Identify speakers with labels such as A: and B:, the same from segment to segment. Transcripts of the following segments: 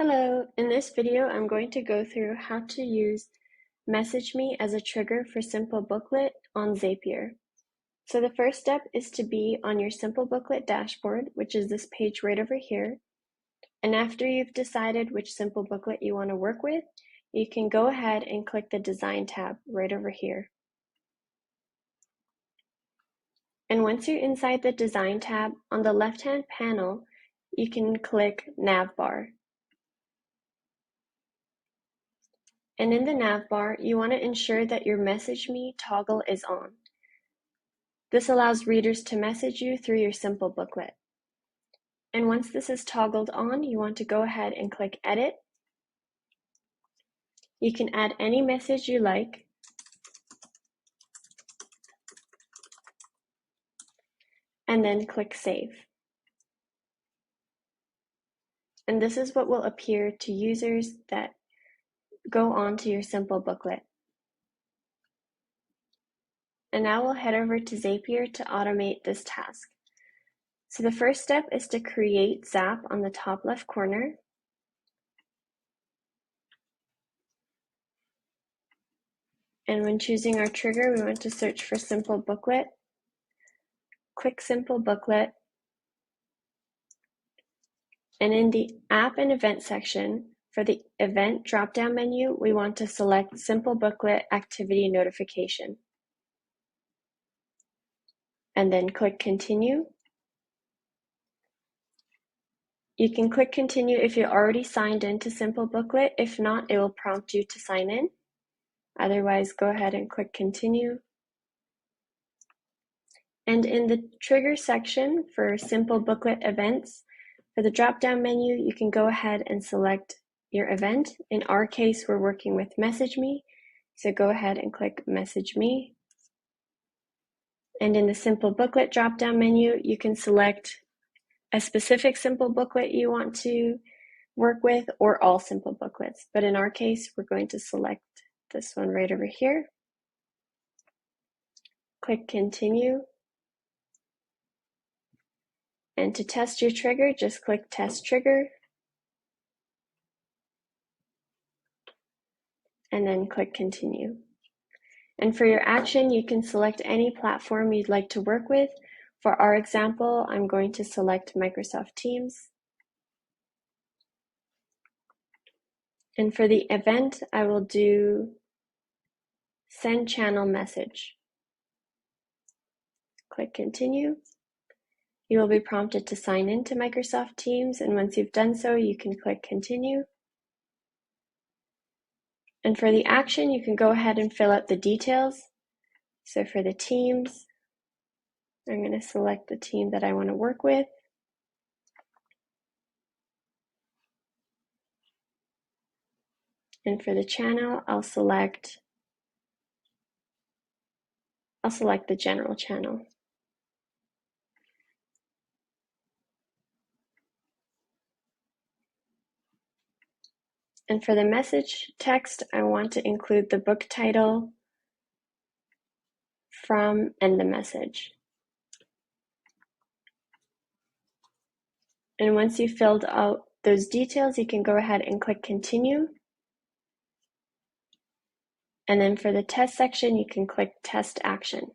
A: Hello, in this video I'm going to go through how to use Message Me as a trigger for Simplebooklet on Zapier. So the first step is to be on your Simplebooklet dashboard, which is this page right over here. And after you've decided which Simplebooklet you want to work with, you can go ahead and click the Design tab right over here. And once you're inside the Design tab, on the left-hand panel, you can click Navbar. And in the navbar, you want to ensure that your Message Me toggle is on. This allows readers to message you through your Simplebooklet. And once this is toggled on, you want to go ahead and click Edit. You can add any message you like. And then click Save. And this is what will appear to users that go on to your Simplebooklet. And now we'll head over to Zapier to automate this task. So the first step is to create Zap on the top left corner. And when choosing our trigger, we want to search for Simplebooklet. Click Simplebooklet. And in the App and Event section, for the Event drop-down menu, we want to select Simplebooklet Activity Notification. And then click Continue. You can click Continue if you're already signed into Simplebooklet. If not, it will prompt you to sign in. Otherwise, go ahead and click Continue. And in the Trigger section for Simplebooklet Events, for the drop-down menu, you can go ahead and select your event. In our case, we're working with Message Me, so go ahead and click Message Me. And in the Simplebooklet drop-down menu, you can select a specific Simplebooklet you want to work with or all Simplebooklets. But in our case, we're going to select this one right over here. Click Continue. And to test your trigger, just click Test Trigger. And then click Continue. And for your action, you can select any platform you'd like to work with. For our example, I'm going to select Microsoft Teams. And for the event, I will do Send Channel Message. Click Continue. You will be prompted to sign in to Microsoft Teams, and once you've done so, you can click Continue. And for the action, you can go ahead and fill out the details. So for the teams, I'm going to select the team that I want to work with. And for the channel, I'll select the general channel. And for the message text, I want to include the book title, from, and the message. And once you've filled out those details, you can go ahead and click Continue. And then for the test section, you can click Test Action.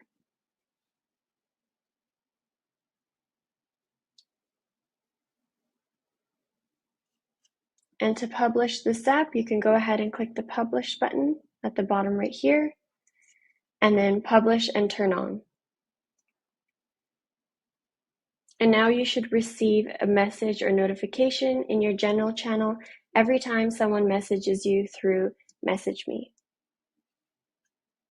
A: And to publish this app, you can go ahead and click the Publish button at the bottom right here, and then Publish and Turn On. And now you should receive a message or notification in your general channel every time someone messages you through Message Me.